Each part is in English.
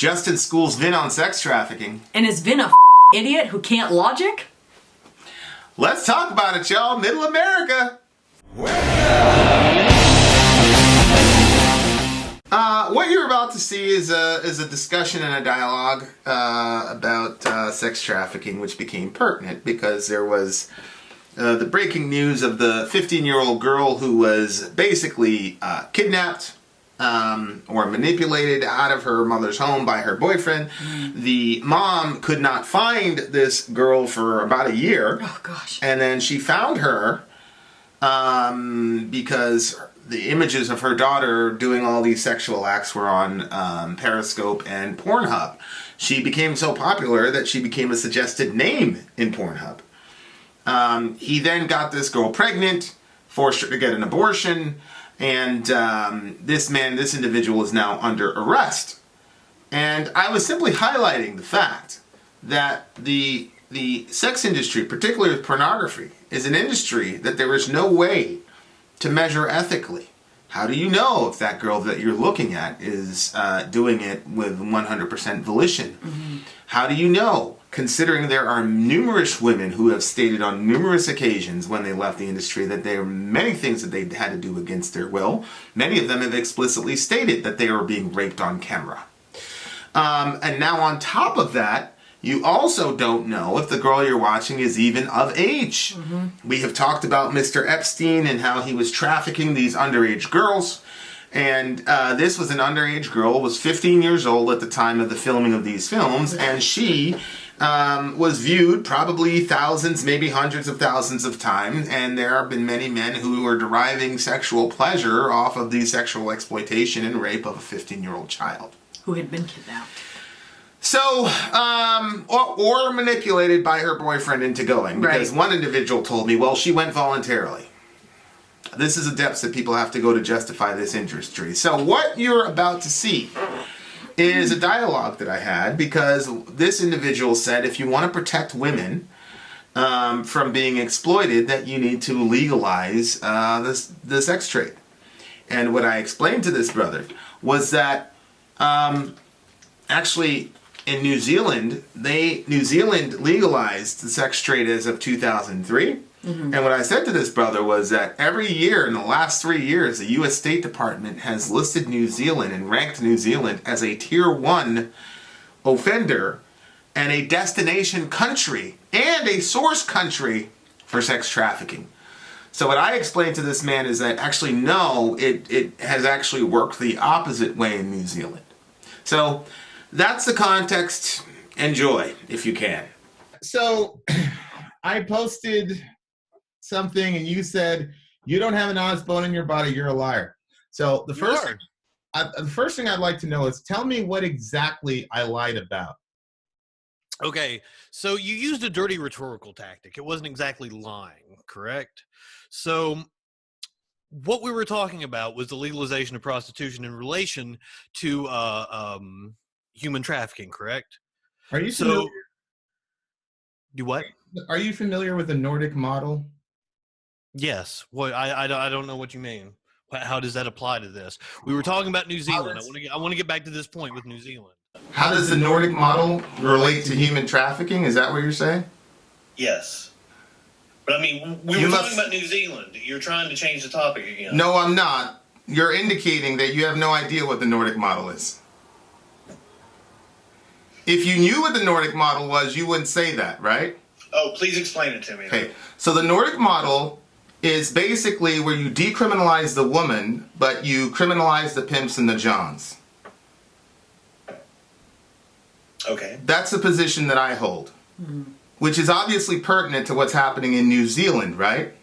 Justin schools Vin on sex trafficking. And is Vin a idiot who can't logic? Let's talk about it, y'all. Middle America. What you're about to see is a discussion and a dialogue about sex trafficking, which became pertinent because there was the breaking news of the 15-year-old girl who was basically kidnapped or manipulated out of her mother's home by her boyfriend. The mom could not find this girl for about a year. Oh, gosh. And then she found her because the images of her daughter doing all these sexual acts were on Periscope and Pornhub. She became so popular that she became a suggested name in Pornhub. He then got this girl pregnant, forced her to get an abortion, and this individual is now under arrest. And I was simply highlighting the fact that the sex industry, particularly with pornography, is an industry that there is no way to measure ethically. How do you know if that girl that you're looking at is doing it with 100% volition? Mm-hmm. How do you know, considering there are numerous women who have stated on numerous occasions when they left the industry that there are many things that they had to do against their will. Many of them have explicitly stated that they were being raped on camera. And now on top of that, you also don't know if the girl you're watching is even of age. Mm-hmm. We have talked about Mr. Epstein and how he was trafficking these underage girls. And this was an underage girl, was 15 years old at the time of the filming of these films. And she was viewed probably thousands, maybe hundreds of thousands of times. And there have been many men who were deriving sexual pleasure off of the sexual exploitation and rape of a 15-year-old child. Who had been kidnapped. So, or manipulated by her boyfriend into going. Because one individual told me, well, she went voluntarily. This is a depth that people have to go to justify this industry. So what you're about to see is a dialogue that I had because this individual said if you want to protect women from being exploited, that you need to legalize the sex trade. And what I explained to this brother was that actually in New Zealand legalized the sex trade as of 2003. Mm-hmm. And what I said to this brother was that every year in the last 3 years, the U.S. State Department has listed New Zealand and ranked New Zealand as a Tier 1 offender and a destination country and a source country for sex trafficking. So what I explained to this man is that actually no, it has actually worked the opposite way in New Zealand. So that's the context. Enjoy if you can. So I posted something and you said you don't have an honest bone in your body, you're a liar. So the first thing I'd like to know is tell me what exactly I lied about. Okay, so you used a dirty rhetorical tactic. It wasn't exactly lying, correct? So what we were talking about was the legalization of prostitution in relation to human trafficking, correct? Are you familiar? Do what? Are you familiar with the Nordic model? Yes. What I don't know what you mean. How does that apply to this? We were talking about New Zealand. I want to get back to this point with New Zealand. How does the Nordic model relate to human trafficking? Is that what you're saying? Yes. But I mean, we were talking about New Zealand. You're trying to change the topic again. No, I'm not. You're indicating that you have no idea what the Nordic model is. If you knew what the Nordic model was, you wouldn't say that, right? Oh, please explain it to me. Okay. So the Nordic model is basically where you decriminalize the woman, but you criminalize the pimps and the johns. Okay. That's the position that I hold, which is obviously pertinent to what's happening in New Zealand, right?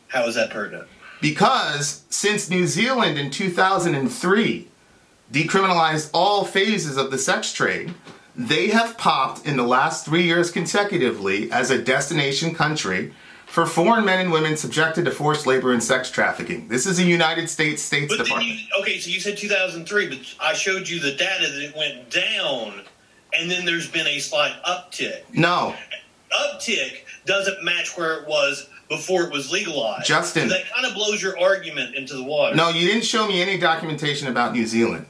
How is that pertinent? Because since New Zealand in 2003 decriminalized all phases of the sex trade, they have popped in the last 3 years consecutively as a destination country for foreign men and women subjected to forced labor and sex trafficking. This is a United States Department. Okay, so you said 2003, but I showed you the data that it went down, and then there's been a slight uptick. No. Uptick doesn't match where it was before it was legalized. Justin. So that kind of blows your argument into the water. No, you didn't show me any documentation about New Zealand.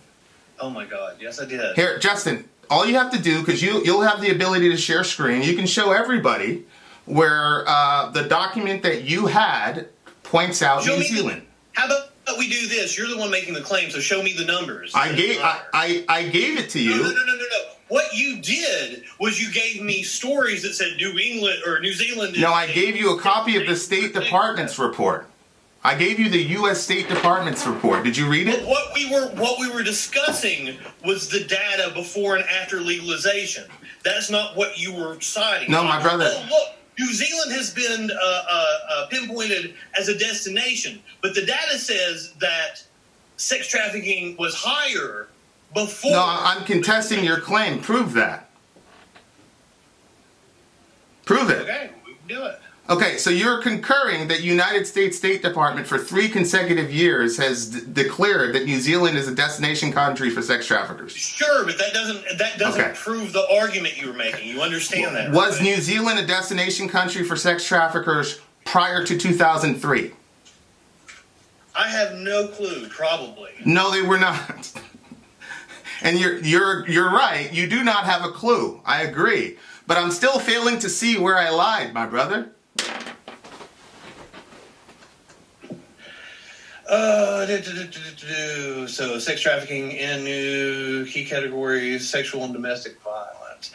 Oh my God! Yes, I did. Here, Justin, all you have to do, because you'll have the ability to share screen, you can show everybody where the document that you had points out New Zealand. How about we do this? You're the one making the claim, so show me the numbers. I gave it to you. No. What you did was you gave me stories that said New England or New Zealand. No, I gave you a copy of the State Department's report. I gave you the U.S. State Department's report. Did you read it? What we were discussing was the data before and after legalization. That's not what you were citing. No, my brother. Oh, look, New Zealand has been pinpointed as a destination, but the data says that sex trafficking was higher before. No, I'm contesting your claim. Prove that. Prove it. Okay, we can do it. Okay, so you're concurring that United States State Department for 3 consecutive years has declared that New Zealand is a destination country for sex traffickers. Sure, but that doesn't Okay. prove the argument you were making. You understand that? Was right? New Zealand a destination country for sex traffickers prior to 2003? I have no clue. Probably. No, they were not. And you're right. You do not have a clue. I agree. But I'm still failing to see where I lied, my brother. So sex trafficking in new key categories, sexual and domestic violence.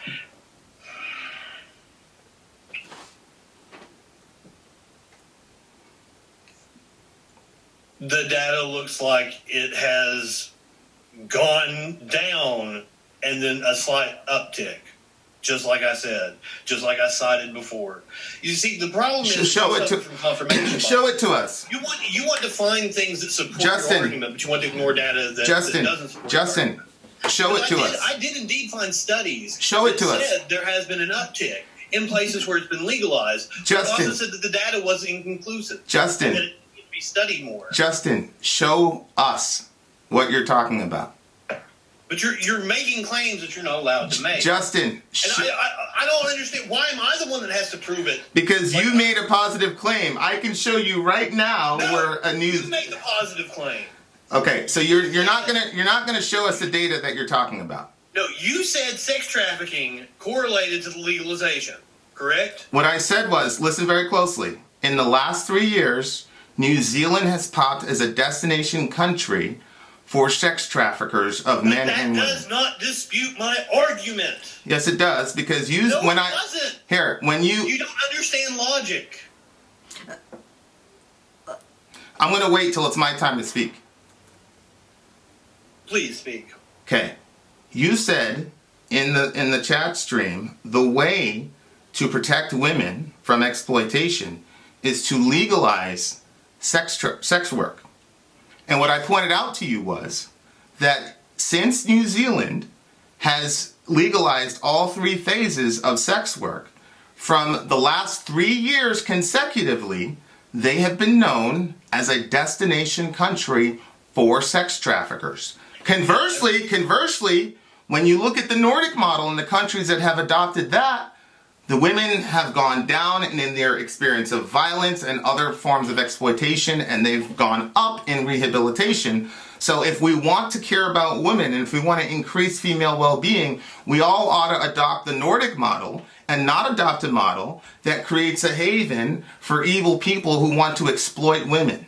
The data looks like it has gone down and then a slight uptick. Just like I said, just like I cited before. You see, the problem is Show it to from confirmation. show it to us. You want to find things that support Justin. your argument, but you want to ignore data that doesn't support Justin, show it to us. I did indeed find studies. Show it to that us. said there has been an uptick in places where it's been legalized. Justin. It also said that the data wasn't inconclusive. Justin. And that it needed to be studied more. Justin, show us what you're talking about. But you're making claims that you're not allowed to make. Justin, And I don't understand. Why am I the one that has to prove it? because you made a positive claim. I can show you right now where a You news. make the positive claim. Okay, so you're not gonna show us the data that you're talking about. No, you said sex trafficking correlated to the legalization, correct? What I said was, listen very closely. In the last 3 years, New Zealand has popped as a destination country for sex traffickers of men That and women. does not dispute my argument. Yes, it does, because No, it doesn't. You don't understand logic. I'm gonna wait till it's my time to speak. Please speak. Okay. You said in the chat stream, the way to protect women from exploitation is to legalize sex work. And what I pointed out to you was that since New Zealand has legalized all 3 phases of sex work, from the last 3 years consecutively, they have been known as a destination country for sex traffickers. Conversely, when you look at the Nordic model and the countries that have adopted that, the women have gone down in their experience of violence and other forms of exploitation, and they've gone up in rehabilitation. So if we want to care about women and if we want to increase female well-being, we all ought to adopt the Nordic model and not adopt a model that creates a haven for evil people who want to exploit women.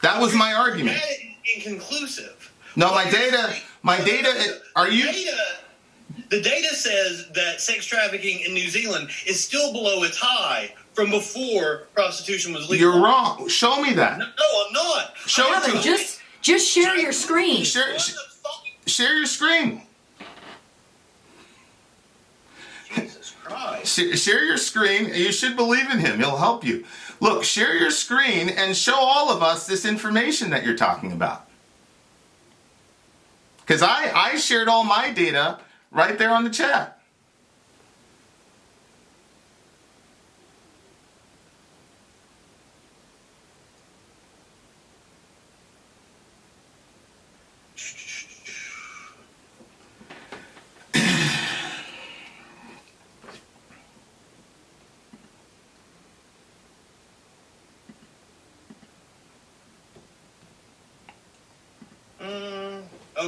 That was my argument. That is inconclusive. No, my data, are you... The data says that sex trafficking in New Zealand is still below its high from before prostitution was legal. You're wrong. Show me that. No, I'm not. Show it to me. Just share your screen. Share your screen. Jesus Christ. Share your screen. You should believe in him. He'll help you. Look, share your screen and show all of us this information that you're talking about. Because I shared all my data right there on the chat.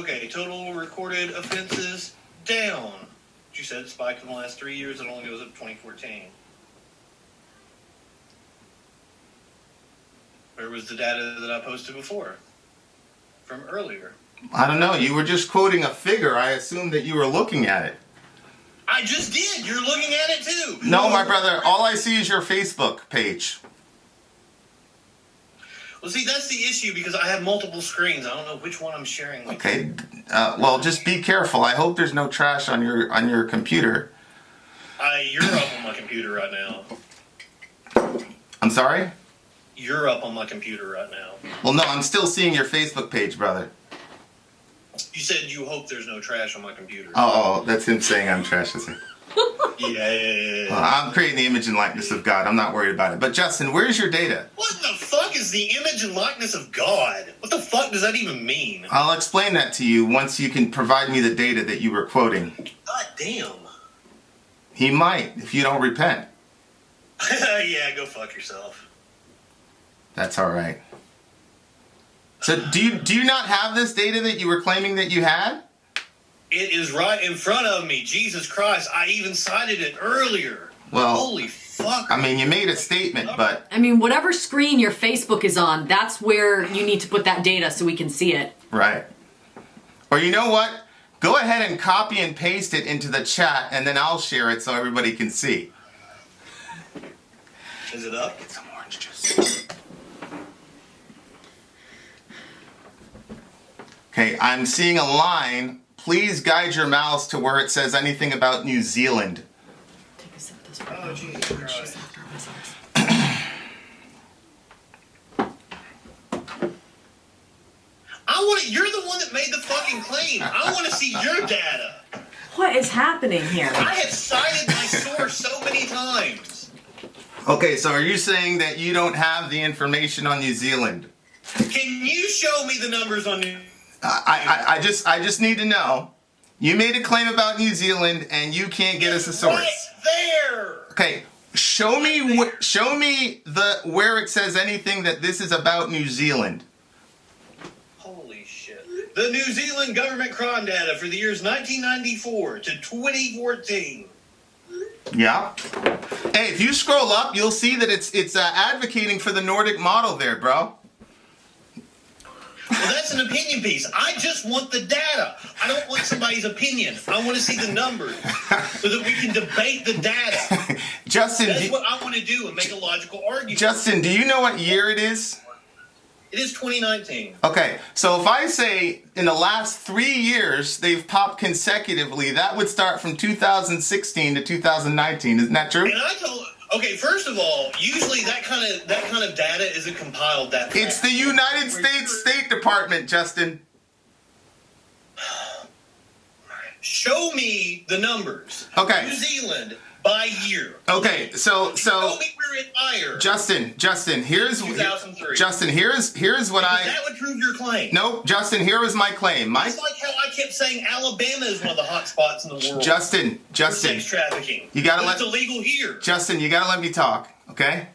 Okay, total recorded offenses down. You said spike in the last 3 years. It only goes up to 2014. Where was the data that I posted before? From earlier. I don't know. You were just quoting a figure. I assumed that you were looking at it. I just did. You're looking at it too. No, my brother. All I see is your Facebook page. Well, see, that's the issue because I have multiple screens. I don't know which one I'm sharing with. Okay. Well, just be careful. I hope there's no trash on your computer. You're up on my computer right now. I'm sorry? You're up on my computer right now. Well, no, I'm still seeing your Facebook page, brother. You said you hope there's no trash on my computer. Oh, that's him saying I'm trash. Yeah. Well, I'm creating the image and likeness of God. I'm not worried about it. But Justin, where's your data? What the fuck is the image and likeness of God? What the fuck does that even mean? I'll explain that to you once you can provide me the data that you were quoting. God damn. He might, if you don't repent. Yeah, go fuck yourself. That's all right. So do you not have this data that you were claiming that you had? It is right in front of me. Jesus Christ. I even cited it earlier. Well, holy fuck. I mean, you made a statement, but... I mean, whatever screen your Facebook is on, that's where you need to put that data so we can see it. Right. Or you know what? Go ahead and copy and paste it into the chat, and then I'll share it so everybody can see. Is it up? Get some orange juice. Okay, I'm seeing a line. Please guide your mouse to where it says anything about New Zealand. Take a sip of this. Oh, Jesus Christ. You're the one that made the fucking claim. I want to see your data. What is happening here? I have cited my source so many times. Okay, so are you saying that you don't have the information on New Zealand? Can you show me the numbers on New I just need to know. You made a claim about New Zealand, and you can't get us a source. Right there. Okay, show me where it says anything that this is about New Zealand. Holy shit! The New Zealand government crime data for the years 1994 to 2014. Yeah. Hey, if you scroll up, you'll see that it's advocating for the Nordic model there, bro. Well, that's an opinion piece. I just want the data. I don't want somebody's opinion. I want to see the numbers so that we can debate the data. Justin, that's what I want to do and make a logical argument. Justin, do you know what year it is? It is 2019. Okay, so if I say in the last 3 years they've popped consecutively, that would start from 2016 to 2019. Isn't that true? And I told. Okay, first of all, usually that kind of data isn't compiled that fast. It's the United States State Department, Justin. Show me the numbers. Okay. New Zealand by year. Okay, so Show me where it's higher. Justin, here's 2003. Justin, here's what That would prove your claim. No, Justin, here is my claim. It's like how I kept saying Alabama is one of the hot spots in the world. Justin, for sex trafficking. You gotta it's illegal here. Justin, you gotta let me talk, okay?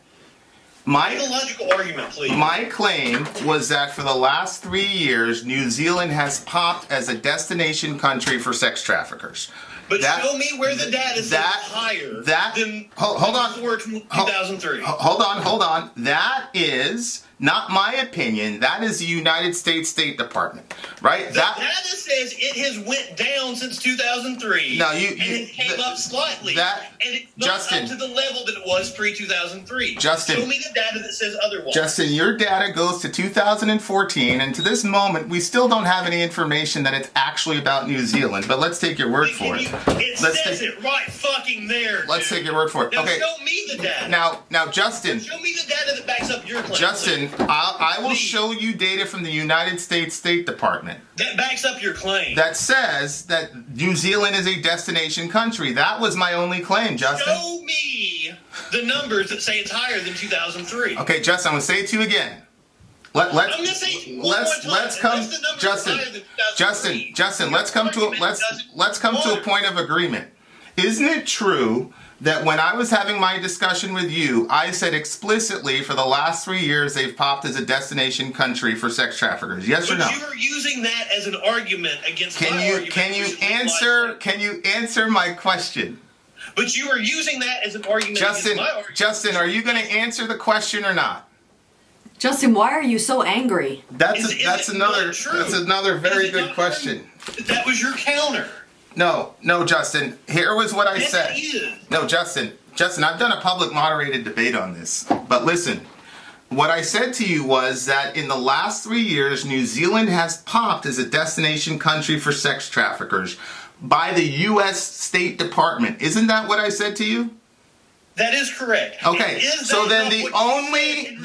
Make a logical argument, please. My claim was that for the last 3 years, New Zealand has popped as a destination country for sex traffickers. But show me where the data says higher than hold on. before 2003. Hold on. That is not my opinion. That is the United States State Department, right? The data says it has went down since 2003. No, and it came up slightly. And it's not Justin, up to the level that it was pre-2003. Justin, show me the data that says otherwise. Justin, your data goes to 2014, and to this moment, we still don't have any information that it's actually about New Zealand. But let's take your word for it. It says it right fucking there. Let's take your word for it. Now Okay. show me the data. Now, Justin. Show me the data that backs up your claim. Justin, I will show you data from the United States State Department that backs up your claim. that says that New Zealand is a destination country. That was my only claim, Justin. Show me the numbers that say it's higher than 2003. Okay, Justin, I'm gonna say it to you again. Let's come, Justin. Let's come to a point of agreement. Isn't it true that when I was having my discussion with you, I said explicitly for the last 3 years they've popped as a destination country for sex traffickers? Yes or no? But you were using that as an argument against my argument. Can you answer my question? But you were using that as an argument against my argument. Justin, are you going to answer the question or not? Justin, why are you so angry? That's another very good question. That was your counter. No, Justin. Here was what I said. It is. No, Justin, I've done a public moderated debate on this. But listen, what I said to you was that in the last 3 years, New Zealand has popped as a destination country for sex traffickers by the U.S. State Department. Isn't that what I said to you? That is correct. Okay, so then the only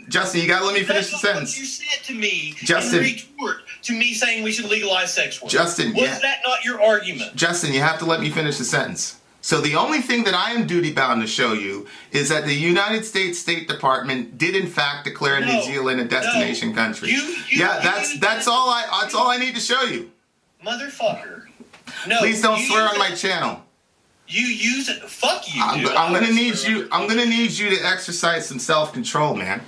Justin, you gotta let me finish the sentence. What you said to me Justin, in retort to me saying we should legalize sex work. Justin, was that not your argument? Justin, you have to let me finish the sentence. So the only thing that I am duty bound to show you is that the United States State Department did in fact declare New Zealand a destination country. That's all I need to show you. Motherfucker. No. Please don't swear on my channel. You use it. Fuck you, dude. I'm gonna need you to exercise some self-control, man.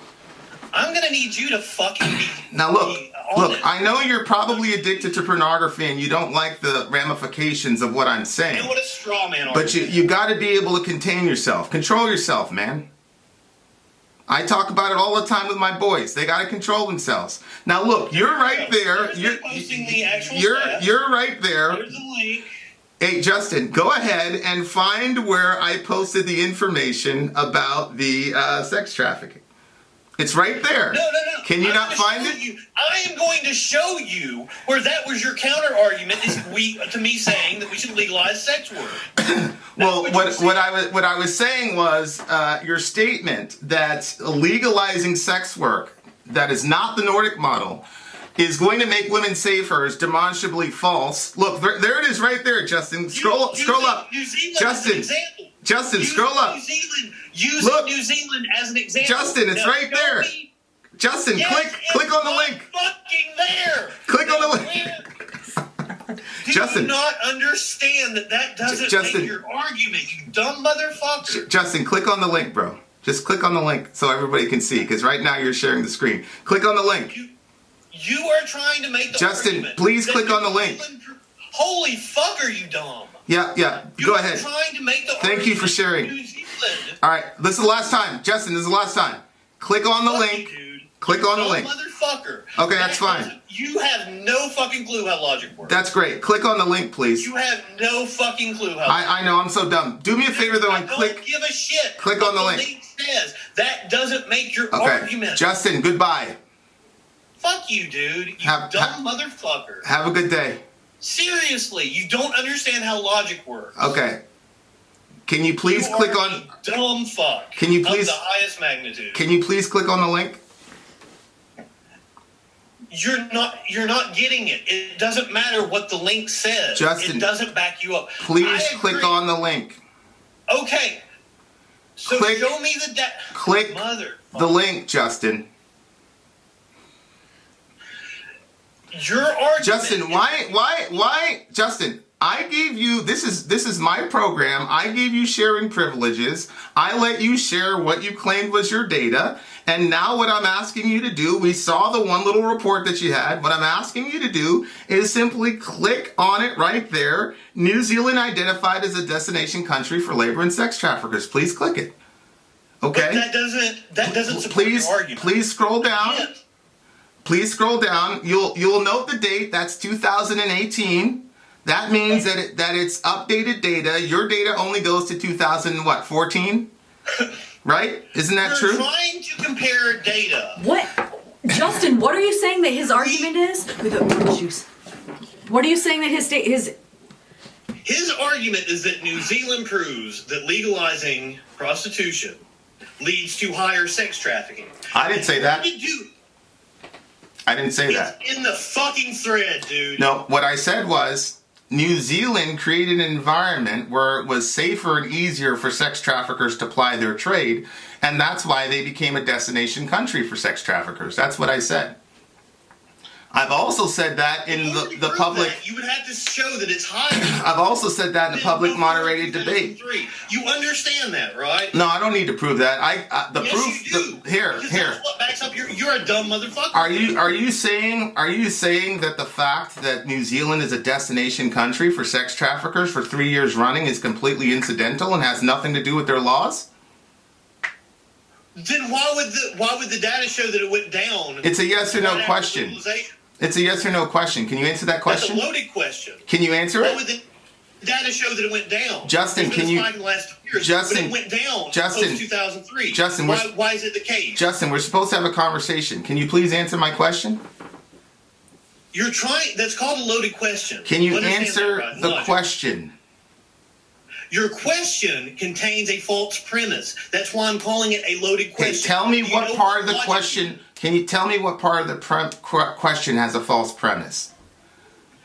I'm gonna need you to fucking be. Now look. I know you're probably addicted to pornography and you don't like the ramifications of what I'm saying. You know what a straw man are. But you got to be able to contain yourself, control yourself, man. I talk about it all the time with my boys. They got to control themselves. Now look, you're right there. You're right there. There's a link. Hey, Justin, go ahead and find where I posted the information about the sex trafficking. It's right there. No. Can you not find it? I am going to show you where that was your counter argument to me saying that we should legalize sex work. Well, what I was saying was your statement that legalizing sex work, that is not the Nordic model, is going to make women safer is demonstrably false. Look, there it is right there, Justin. Scroll up. New Zealand Justin, as an example. Justin, scroll up. Use New Zealand as an example. Justin, it's right there. Justin, click on the link. Fucking there. Click on the link. Do Justin, you not understand that doesn't make your argument, you dumb motherfucker? Justin, click on the link, bro. Just click on the link so everybody can see, because right now you're sharing the screen. Click on the link. You are trying to make the Justin, argument. please click on the link. Holy fuck, are you dumb? Yeah. Go ahead. You are trying to make the Thank you for sharing. New Zealand. All right, this is the last time. Justin, this is the last time. Click on the link. You, dude. Click on the link. Motherfucker. Okay, that's fine. You have no fucking clue how logic works. That's great. Click on the link, please. You have no fucking clue how. I know, I'm so dumb. Do me a favor though and click. Don't give a shit. Click on the link. Says. That doesn't make your argument. Justin, goodbye. Fuck you, dude. You dumb motherfucker. Have a good day. Seriously, you don't understand how logic works. Okay. Can you please click on dumb fuck? Can you please of the highest magnitude? Can you please click on the link? You're not getting it. It doesn't matter what the link says. Justin, it doesn't back you up. Please click on the link. Okay. So show me click the link, Justin. Your argument. Justin, why, Justin? I gave you this is my program. I gave you sharing privileges. I let you share what you claimed was your data. And now what I'm asking you to do, we saw the one little report that you had. What I'm asking you to do is simply click on it right there. New Zealand identified as a destination country for labor and sex traffickers. Please click it. Okay? But that doesn't support your argument. Please scroll down. Please scroll down. You'll note the date. That's 2018. That means that it's updated data. Your data only goes to 2014? Right? Isn't that true? You're trying to compare data. What? Justin, what are you saying that his argument is? With the juice. What are you saying that his argument is that New Zealand proves that legalizing prostitution leads to higher sex trafficking. I didn't say that. I didn't say that. It's in the fucking thread, dude. No, what I said was New Zealand created an environment where it was safer and easier for sex traffickers to ply their trade, and that's why they became a destination country for sex traffickers. That's what I said. I've also said that in the public. You would have to show that it's higher. I've also said that in the public moderated debate. You understand that, right? No, I don't need to prove that. The Yes, proof. you do. Here. That's what backs up you're a dumb motherfucker. Are you saying that the fact that New Zealand is a destination country for sex traffickers for 3 years running is completely incidental and has nothing to do with their laws? Then why would the data show that it went down? It's a yes or no right question. legalization? It's a yes or no question. Can you answer that question? That's a loaded question. Can you answer Why it? would the data show that it went down? Justin, It's been can you- a spike in the last 2 years, Justin, but it went down Justin, post 2003. Justin, why is it the case? Justin, we're supposed to have a conversation. Can you please answer my question? You're trying. That's called a loaded question. Can you Understand answer that, right? the Logic. question? Your question contains a false premise. That's why I'm calling it a loaded question. Okay, tell me Do you what know part of the logic question. is? Can you tell me what part of the question has a false premise?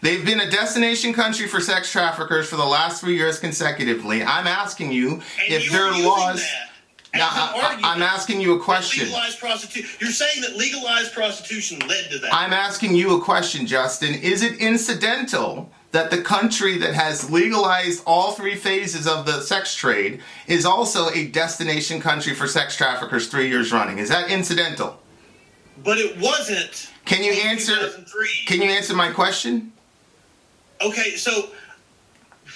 They've been a destination country for sex traffickers for the last 3 years consecutively. I'm asking you And if you their are using laws. that Now, as an argument I'm asking you a that question. legalized prostitution. You're saying that legalized prostitution led to that. I'm asking you a question, Justin. Is it incidental that the country that has legalized all 3 phases of the sex trade is also a destination country for sex traffickers 3 years running? Is that incidental? But it wasn't. Can you in answer? 2003. Can you answer my question? Okay, so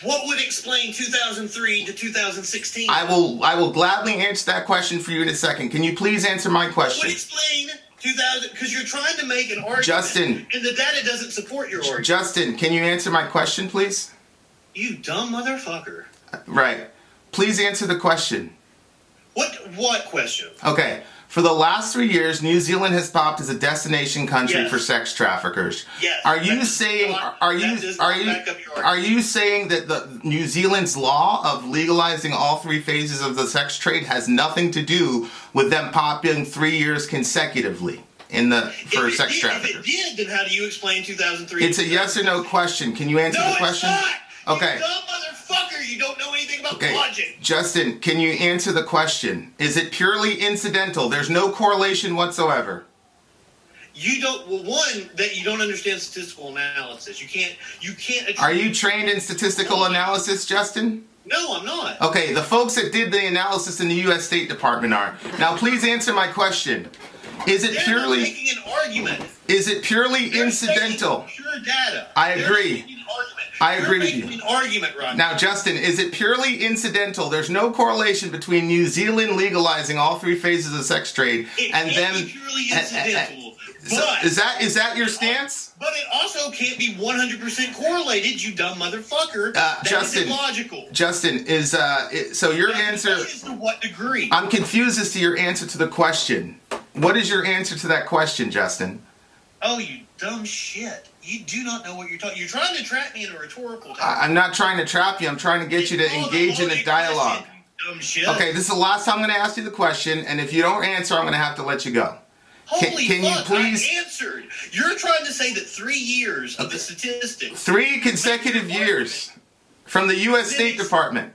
what would explain 2003 to 2016? I will gladly answer that question for you in a second. Can you please answer my What would question? explain 2000? Because you're trying to make an argument, Justin. and the data doesn't support your argument. Justin, can you answer my question, please? You dumb motherfucker. Right. Please answer the question. What question? Okay. For the last 3 years, New Zealand has popped as a destination country Yes. for sex traffickers. Yes. Are you That does saying not- are that you does are not you back up your argument. are you saying that the New Zealand's law of legalizing all 3 phases of the sex trade has nothing to do with them popping 3 years consecutively for If it sex did- traffickers? If it did, then how do you explain 2003? It's a yes or no question. Can you answer No, the question? it's not. Okay. You dumb motherfucker. You don't know anything about Okay, logic. Justin, can you answer the question? Is it purely incidental? There's no correlation whatsoever. You don't. Well, one, that you don't understand statistical analysis. You can't. Are you trained in statistical analysis, Justin? No, I'm not. Okay, the folks that did the analysis in the U.S. State Department are. Now, please answer my question. Is it They're not purely making an argument. They're incidental? stating pure data. I They're agree. making an argument. I You're agree with making you. an argument, right Now, Justin, is it purely incidental? There's no correlation between New Zealand legalizing all 3 phases of sex trade It and can't them. be purely incidental. So But is that your stance? But it also can't be 100% correlated, you dumb motherfucker. That Justin, is illogical. Justin, so your Now, answer? is to what degree? I'm confused as to your answer to the question. What is your answer to that question, Justin? Oh, you dumb shit. You do not know what you're talking. You're trying to trap me in a rhetorical topic. I'm not trying to trap you. I'm trying to get you to engage in a dialogue. Dumb shit. Okay, this is the last time I'm going to ask you the question, and if you don't answer, I'm going to have to let you go. Holy can you fuck, please- I answered. You're trying to say that 3 years of the statistics. 3 consecutive years from the U.S. State Department.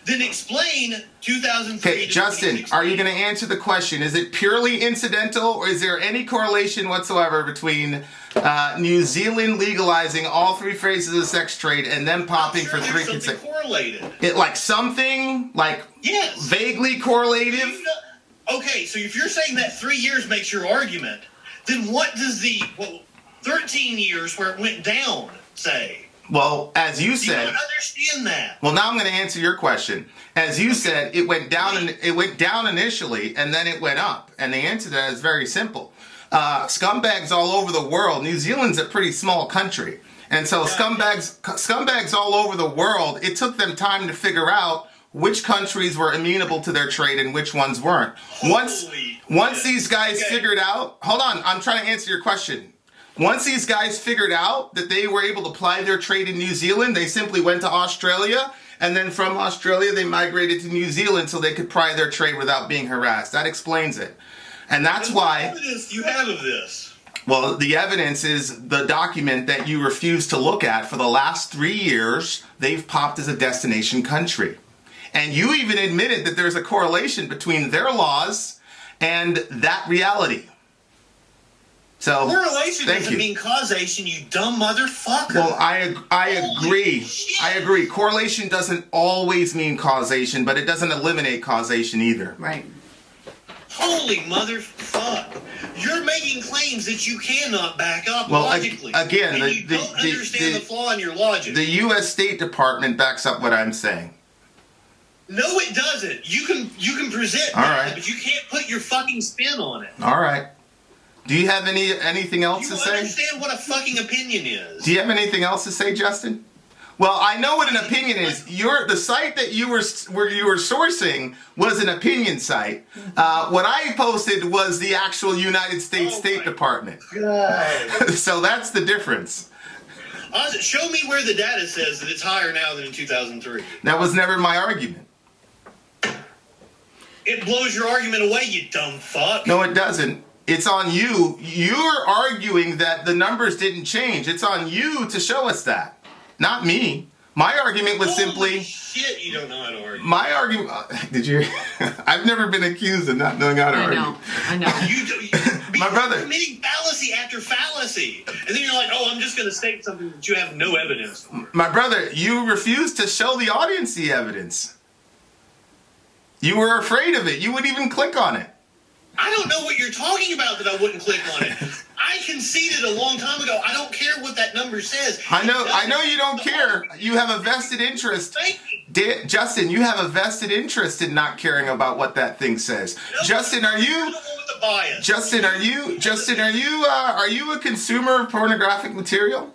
Then explain 2003 Okay, to Justin, 2016. are you going to answer the question? Is it purely incidental, or is there any correlation whatsoever between New Zealand legalizing all 3 phases of the sex trade and them popping I'm sure for 3 there's something consecutive? correlated. Like something like Yes. vaguely correlative? You know- okay, so if you're saying that 3 years makes your argument, then what does the 13 years where it went down say? Well, as you Do you said. not understand that? Well, now I'm going to answer your question. As you said, it went down initially, and then it went up. And the answer to that is very simple. Scumbags all over the world. New Zealand's a pretty small country, and so scumbags all over the world. It took them time to figure out which countries were amenable to their trade and which ones weren't. Once these guys figured out, hold on, I'm trying to answer your question. Once these guys figured out that they were able to ply their trade in New Zealand, they simply went to Australia, and then from Australia they migrated to New Zealand so they could ply their trade without being harassed. That explains it. And that's why... What evidence do you have of this? Well, the evidence is the document that you refuse to look at. For the last 3 years, they've popped as a destination country. And you even admitted that there's a correlation between their laws and that reality. So correlation thank doesn't you. mean causation, you dumb motherfucker. Well, I agree. shit. I agree. Correlation doesn't always mean causation, but it doesn't eliminate causation either. Right. Holy motherfuck. You're making claims that you cannot back up Well, logically. again, and the- you the- don't the- understand the- the flaw in your logic. The U.S. State Department backs up what I'm saying. No, it doesn't. You can present All that, right. but you can't put your fucking spin on it. All right. Do you have anything else You to say? understand what a fucking opinion is. Do you have anything else to say, Justin? Well, I know what an opinion is. The site that you were sourcing was an opinion site. What I posted was the actual United States State Department. God. So that's the difference. Show me where the data says that it's higher now than in 2003. That was never my argument. It blows your argument away, you dumb fuck. No, it doesn't. It's on you. You're arguing that the numbers didn't change. It's on you to show us that, not me. My argument was Holy simply... shit, you don't know how to argue. My argument... Did you... I've never been accused of not knowing how to argue. I know. My brother. You're committing fallacy after fallacy. And then you're like, oh, I'm just going to state something that you have no evidence for. My brother, you refused to show the audience the evidence. You were afraid of it. You wouldn't even click on it. I don't know what you're talking about that I wouldn't click on it. I conceded a long time ago. I don't care what that number says. I know you don't care. You have a vested interest. Thank you. Justin, you have a vested interest in not caring about what that thing says. No, Justin, are you're you... the one with the bias. Justin, are you a consumer of pornographic material?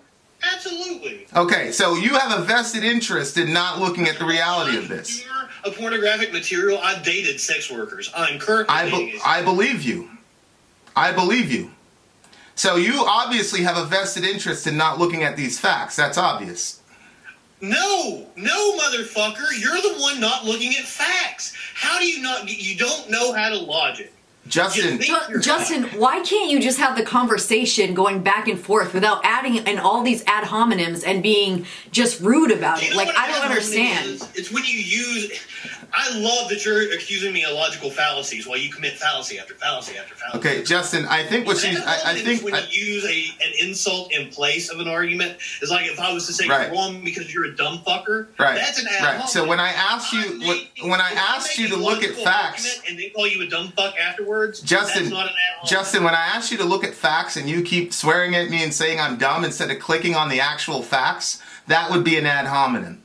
Absolutely. Okay, so you have a vested interest in not looking at the reality of this. Consumer of pornographic material. I've dated sex workers. I'm currently dating I believe you. I believe you. So you obviously have a vested interest in not looking at these facts. That's obvious. No, motherfucker. You're the one not looking at facts. How do you not? You don't know how to logic. Justin, Justin, why can't you just have the conversation going back and forth without adding in all these ad hominems and being just rude about You it? know Like, what I don't ad hominem understand. is? It's when you use. I love that you're accusing me of logical fallacies while you commit fallacy after fallacy after fallacy. okay, Justin, I think what she's... I think... when you use an insult in place of an argument is like if I was to say Right. you're wrong because you're a dumb fucker. Right. That's an ad Right. hominem. So when I asked you to look at facts... and they call you a dumb fuck afterwards, Justin, that's not an ad hominem. Justin, when I asked you to look at facts and you keep swearing at me and saying I'm dumb instead of clicking on the actual facts, that would be an ad hominem.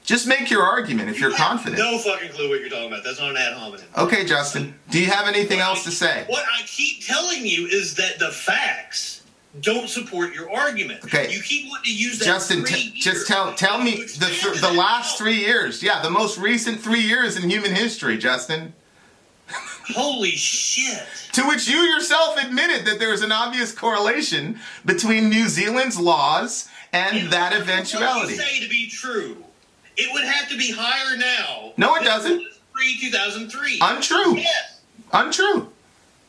Just make your argument if you're have confident. No fucking clue what you're talking about. That's not an ad hominem. Okay, Justin. Do you have anything else to say? What I keep telling you is that the facts don't support your argument. Okay. You keep wanting to use that. Justin, just tell me the last 3 years. Yeah, the most recent 3 years in human history, Justin. Holy shit. To which you yourself admitted that there's an obvious correlation between New Zealand's laws and that eventuality. What you say to be true, it would have to be higher now. No, it doesn't. Pre-2003. Untrue. Yes. Untrue.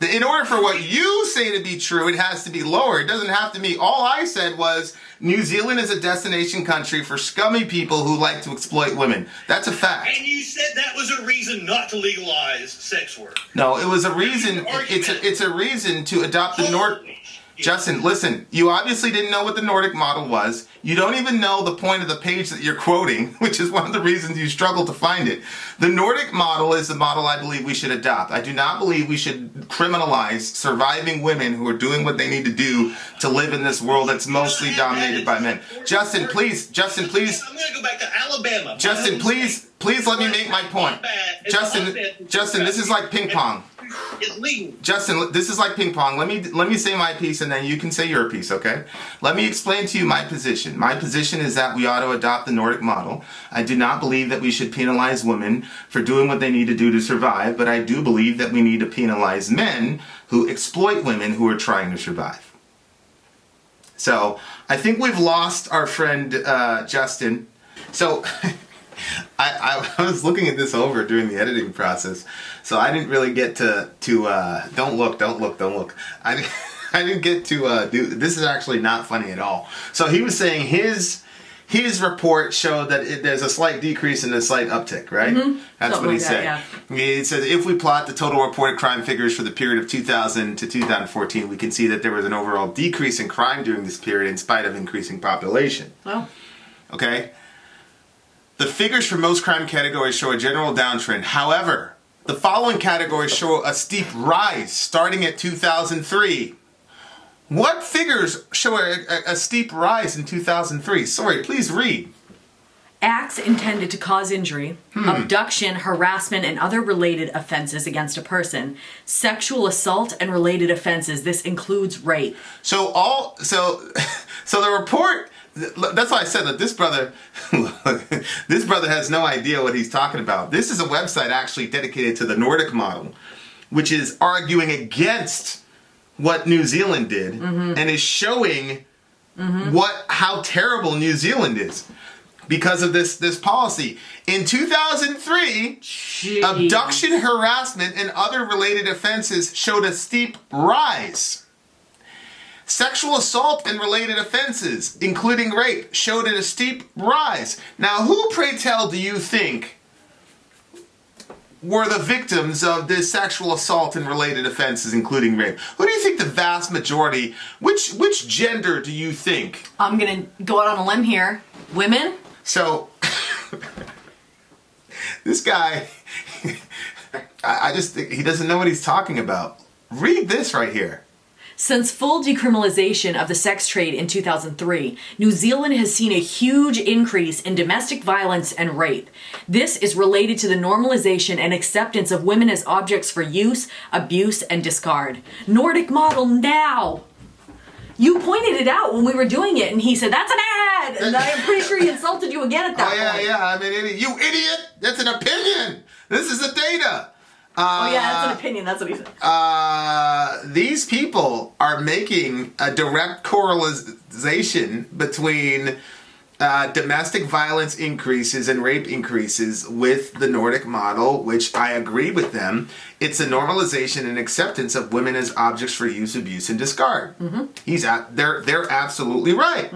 In order for what you say to be true, it has to be lower. It doesn't have to be. All I said was New Zealand is a destination country for scummy people who like to exploit women. That's a fact. And you said that was a reason not to legalize sex work. No, it was a reason. It's a reason to adopt the Nordic. Holy shit. Justin, listen. You obviously didn't know what the Nordic model was. You don't even know the point of the page that you're quoting, which is one of the reasons you struggle to find it. The Nordic model is the model I believe we should adopt. I do not believe we should criminalize surviving women who are doing what they need to do to live in this world that's mostly dominated by men. Justin, please. I'm going to go back to Alabama. Justin, please let me make my point. Justin, this is like ping pong. It's legal. Justin, this is like ping pong. Let me say my piece and then you can say your piece, okay? Let me explain to you my position. My position is that we ought to adopt the Nordic model. I do not believe that we should penalize women for doing what they need to do to survive, but I do believe that we need to penalize men who exploit women who are trying to survive. So, I think we've lost our friend Justin. So, I was looking at this over during the editing process, so I didn't really get to don't look. I didn't get to do. This is actually not funny at all. So he was saying his report showed that there's a slight decrease and a slight uptick, right? That's Something what he like said. that, He says, if we plot the total reported crime figures for the period of 2000 to 2014, we can see that there was an overall decrease in crime during this period in spite of increasing population. Well, Okay? The figures for most crime categories show a general downtrend. However, the following categories show a steep rise starting at 2003. What figures show a steep rise in 2003? Sorry, please read. acts intended to cause injury, abduction, harassment, and other related offenses against a person, sexual assault and related offenses. This includes rape. So the report. That's why I said that this brother has no idea what he's talking about. This is a website actually dedicated to the Nordic model, which is arguing against what New Zealand did and is showing how terrible New Zealand is because of this policy. In 2003, abduction, harassment, and other related offenses showed a steep rise. Sexual assault and related offenses, including rape, showed a steep rise. Now, who, pray tell, do you think were the victims of this sexual assault and related offenses, including rape? Who do you think the vast majority, which gender do you think? I'm going to go out on a limb here. Women? So, this guy, I just think he doesn't know what he's talking about. Read this right here. Since full decriminalization of the sex trade in 2003, New Zealand has seen a huge increase in domestic violence and rape. This is related to the normalization and acceptance of women as objects for use, abuse, and discard. Nordic model now! You pointed it out when we were doing it, and he said, that's an ad! And I am pretty sure he insulted you again at that point. Yeah, I'm an idiot. You idiot! That's an opinion! This is the data! Oh yeah, that's an opinion, that's what he said. These people are making a direct correlation between domestic violence increases and rape increases with the Nordic model, which I agree with them. It's a normalization and acceptance of women as objects for use, abuse, and discard. They're absolutely right.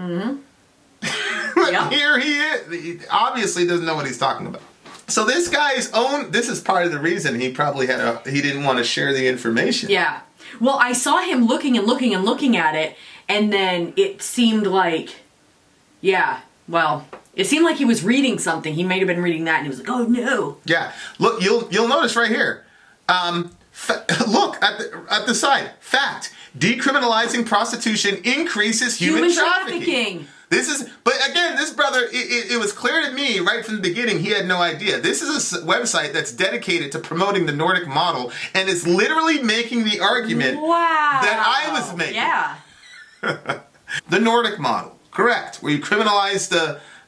But Yep. here he is. He obviously doesn't know what he's talking about. So this guy's this is part of the reason he probably he didn't want to share the information. Yeah. Well, I saw him looking and looking and looking at it, and then it seemed like, it seemed like he was reading something. He may have been reading that, and he was like, oh no. Yeah. Look, you'll notice right here. Look at the side. Fact: decriminalizing prostitution increases human trafficking. But again, this brother, it was clear to me right from the beginning he had no idea. This is a website that's dedicated to promoting the Nordic model and is literally making the argument that I was making. Yeah. The Nordic model, correct, where you criminalize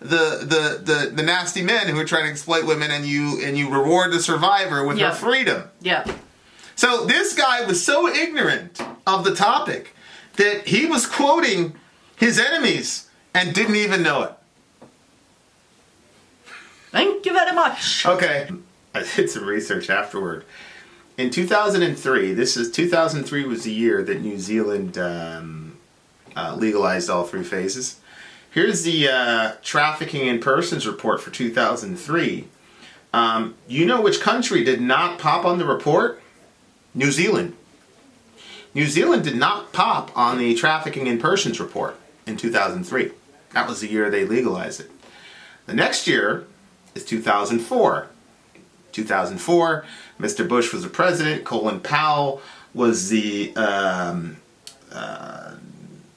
the nasty men who are trying to exploit women and you reward the survivor with her freedom. Yeah. So this guy was so ignorant of the topic that he was quoting his enemies and didn't even know it. Thank you very much. Okay. I did some research afterward. In 2003, 2003 was the year that New Zealand legalized all three phases. Here's the trafficking in persons report for 2003. You know which country did not pop on the report? New Zealand. New Zealand did not pop on the trafficking in persons report in 2003. That was the year they legalized it. The next year is 2004. 2004, Mr. Bush was the president. Colin Powell was the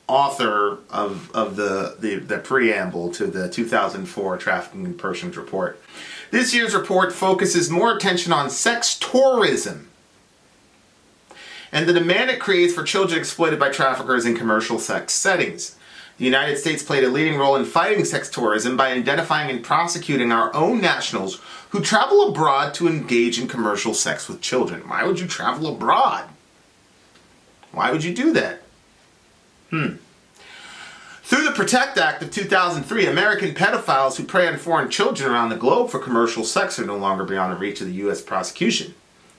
author of the preamble to the 2004 Trafficking in Persons report. This year's report focuses more attention on sex tourism and the demand it creates for children exploited by traffickers in commercial sex settings. The United States played a leading role in fighting sex tourism by identifying and prosecuting our own nationals who travel abroad to engage in commercial sex with children. Why would you travel abroad? Why would you do that? Through the PROTECT Act of 2003, American pedophiles who prey on foreign children around the globe for commercial sex are no longer beyond the reach of the U.S. prosecution.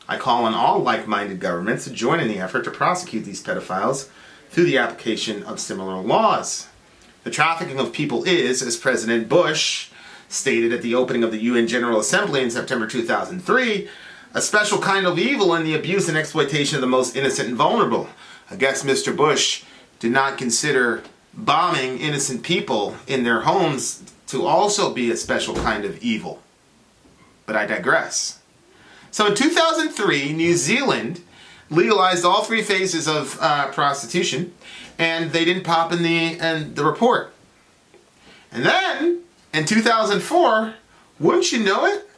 I call on all like-minded governments to join in the effort to prosecute these pedophiles through the application of similar laws. The trafficking of people is, as President Bush stated at the opening of the UN General Assembly in September 2003, a special kind of evil in the abuse and exploitation of the most innocent and vulnerable. I guess Mr. Bush did not consider bombing innocent people in their homes to also be a special kind of evil. But I digress. So in 2003, New Zealand legalized all 3 phases of prostitution, and they didn't pop in the report. And then, in 2004, wouldn't you know it,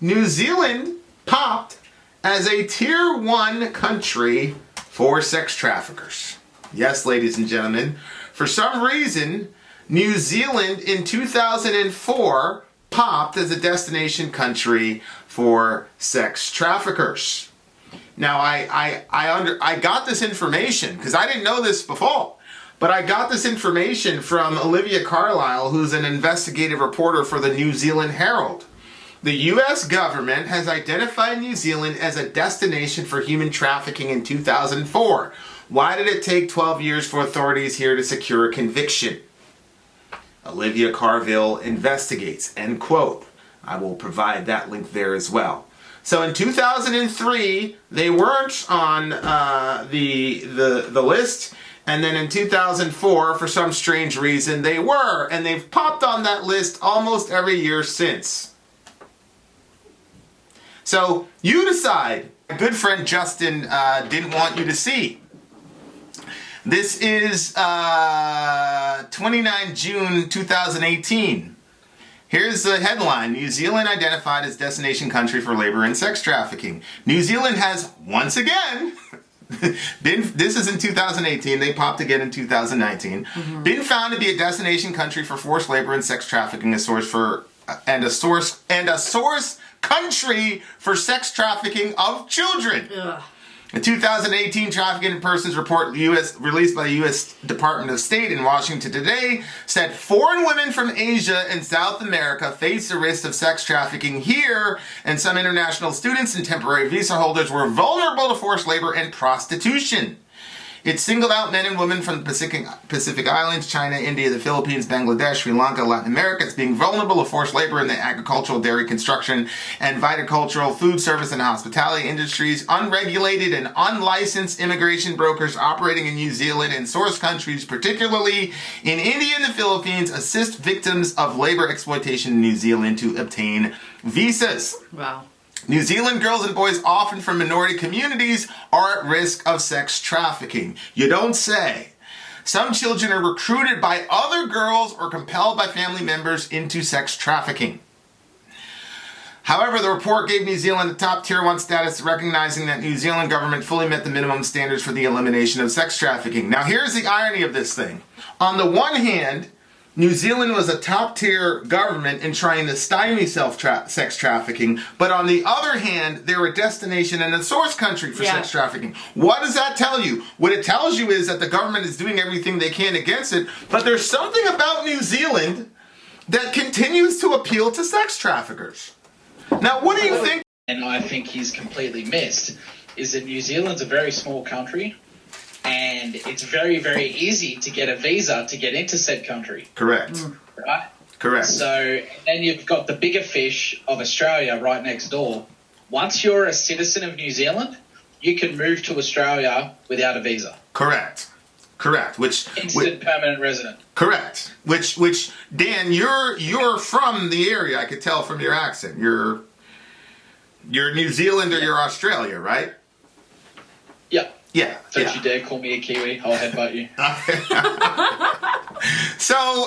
New Zealand popped as a Tier 1 country for sex traffickers. Yes, ladies and gentlemen, for some reason, New Zealand in 2004 popped as a destination country for sex traffickers. Now, I got this information, because I didn't know this before, but I got this information from Olivia Carlisle, who's an investigative reporter for the New Zealand Herald. The U.S. government has identified New Zealand as a destination for human trafficking in 2004. Why did it take 12 years for authorities here to secure a conviction? Olivia Carlisle investigates, end quote. I will provide that link there as well. So in 2003, they weren't on the list, and then in 2004, for some strange reason, they were, and they've popped on that list almost every year since. So you decide. My good friend Justin didn't want you to see. This is 29 June 2018. Here's the headline: New Zealand identified as destination country for labor and sex trafficking. New Zealand has once again this is in 2018, they popped again in 2019, been found to be a destination country for forced labor and sex trafficking, a source country for sex trafficking of children. Ugh. A 2018 Trafficking in Persons report released by the U.S. Department of State in Washington today said foreign women from Asia and South America face the risk of sex trafficking here, and some international students and temporary visa holders were vulnerable to forced labor and prostitution. It singled out men and women from the Pacific Islands, China, India, the Philippines, Bangladesh, Sri Lanka, Latin America as being vulnerable to forced labor in the agricultural, dairy, construction, and viticultural, food service, and hospitality industries. Unregulated and unlicensed immigration brokers operating in New Zealand and source countries, particularly in India and the Philippines, assist victims of labor exploitation in New Zealand to obtain visas. Wow. New Zealand girls and boys, often from minority communities, are at risk of sex trafficking. You don't say. Some children are recruited by other girls or compelled by family members into sex trafficking. However, the report gave New Zealand a top Tier 1 status, recognizing that New Zealand government fully met the minimum standards for the elimination of sex trafficking. Now, here's the irony of this thing. On the one hand, New Zealand was a top-tier government in trying to stymie sex trafficking, but on the other hand, they're a destination and a source country for sex trafficking. What does that tell you? What it tells you is that the government is doing everything they can against it, but there's something about New Zealand that continues to appeal to sex traffickers. Now, what do you think? And I think he's completely missed, is that New Zealand's a very small country, and it's very, very easy to get a visa to get into said country. Correct. Right? Correct. So then you've got the bigger fish of Australia right next door. Once you're a citizen of New Zealand, you can move to Australia without a visa. Correct. Instant permanent resident. Correct. Which Dan, you're from the area. I could tell from your accent. You're New Zealand or you're Australia, right? Yeah. Yeah. Don't you dare call me a Kiwi. I'll headbutt you. So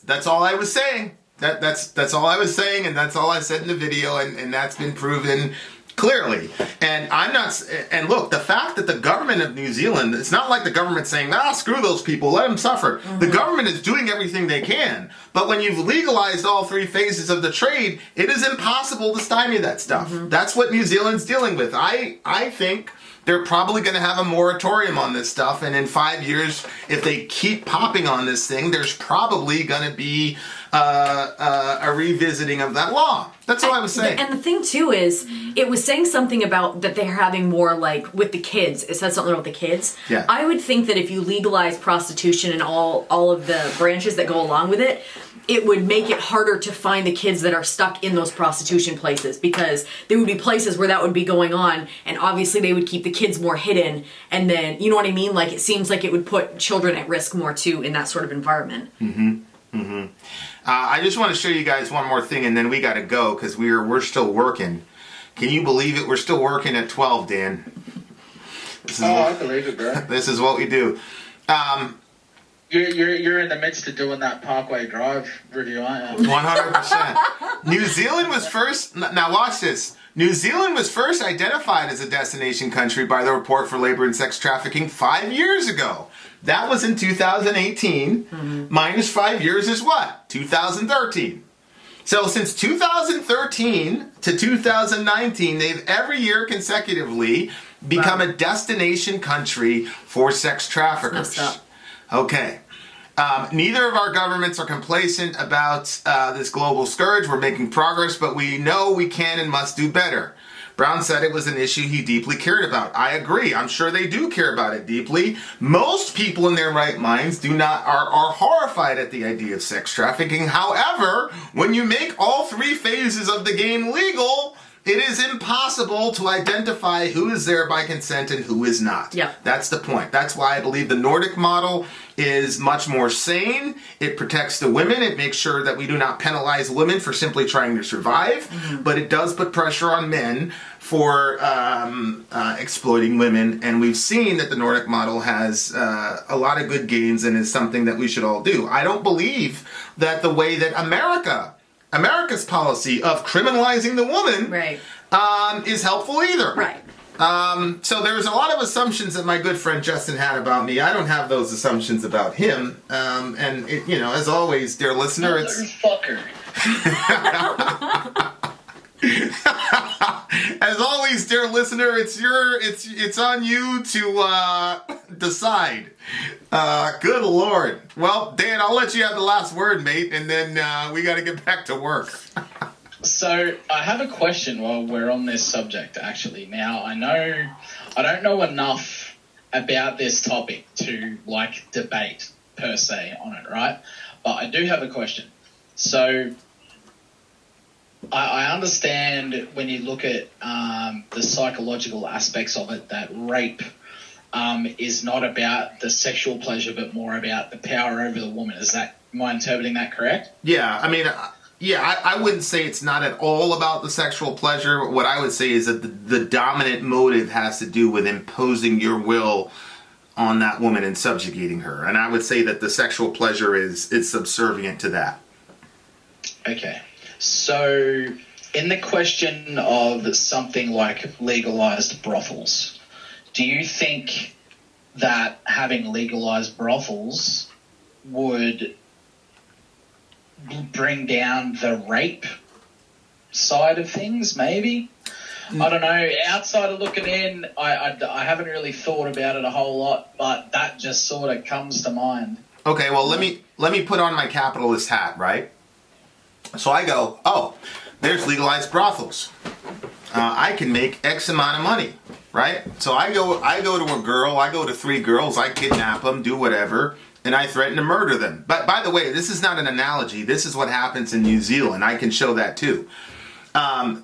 that's all I was saying. That's all I was saying, and that's all I said in the video, and that's been proven clearly. And I'm not. And look, the fact that the government of New Zealand, it's not like the government's saying, screw those people, let them suffer. The government is doing everything they can. But when you've legalized all 3 phases of the trade, it is impossible to stymie that stuff. That's what New Zealand's dealing with. I think they're probably going to have a moratorium on this stuff, and in 5 years, if they keep popping on this thing, there's probably going to be a revisiting of that law. That's all I was saying. And the thing too is, it was saying something about that they're having more like with the kids. It said something about the kids. Yeah. I would think that if you legalize prostitution and all of the branches that go along with it, it would make it harder to find the kids that are stuck in those prostitution places, because there would be places where that would be going on, and obviously they would keep the kids more hidden, and then, you know what I mean? Like, it seems like it would put children at risk more too in that sort of environment. I just want to show you guys one more thing, and then we got to go because we're still working. Can you believe it? We're still working at 12, Dan. I believe it, bro. This is what we do. You're in the midst of doing that Parkway Drive review, aren't you? 100%. New Zealand was first. Now watch this. New Zealand was first identified as a destination country by the Report for Labor and Sex Trafficking 5 years ago. That was in 2018. Minus 5 years is what? 2013. So since 2013 to 2019, they've every year consecutively become a destination country for sex traffickers. Okay. Neither of our governments are complacent about this global scourge. We're making progress, but we know we can and must do better. Brown said it was an issue he deeply cared about. I agree. I'm sure they do care about it deeply. Most people in their right minds are horrified at the idea of sex trafficking. However, when you make all three phases of the game legal, it is impossible to identify who is there by consent and who is not. Yeah. That's the point. That's why I believe the Nordic model is much more sane. It protects the women. It makes sure that we do not penalize women for simply trying to survive. But it does put pressure on men for exploiting women. And we've seen that the Nordic model has a lot of good gains and is something that we should all do. I don't believe that the way that America's policy of criminalizing the woman is helpful either. Right. So there's a lot of assumptions that my good friend Justin had about me. I don't have those assumptions about him. And it, as always, dear listener, it's Motherfucker. as always, dear listener, it's on you to decide. Good Lord. Well, Dan, I'll let you have the last word, mate, and then we got to get back to work. So I have a question while we're on this subject, actually. Now, I don't know enough about this topic to, debate, per se, on it, right? But I do have a question. So I understand when you look at the psychological aspects of it, that rape is not about the sexual pleasure, but more about the power over the woman. Am I interpreting that correct? Yeah, I mean, I wouldn't say it's not at all about the sexual pleasure. What I would say is that the dominant motive has to do with imposing your will on that woman and subjugating her. And I would say that the sexual pleasure is subservient to that. Okay. So in the question of something like legalized brothels, do you think that having legalized brothels would bring down the rape side of things, maybe? I don't know. Outside of looking in, I haven't really thought about it a whole lot, but that just sort of comes to mind. Okay, well, let me put on my capitalist hat, right? So I go, there's legalized brothels. I can make X amount of money, right? So I go to a girl, I go to 3 girls, I kidnap them, do whatever, and I threaten to murder them. But by the way, this is not an analogy. This is what happens in New Zealand. I can show that too. I'll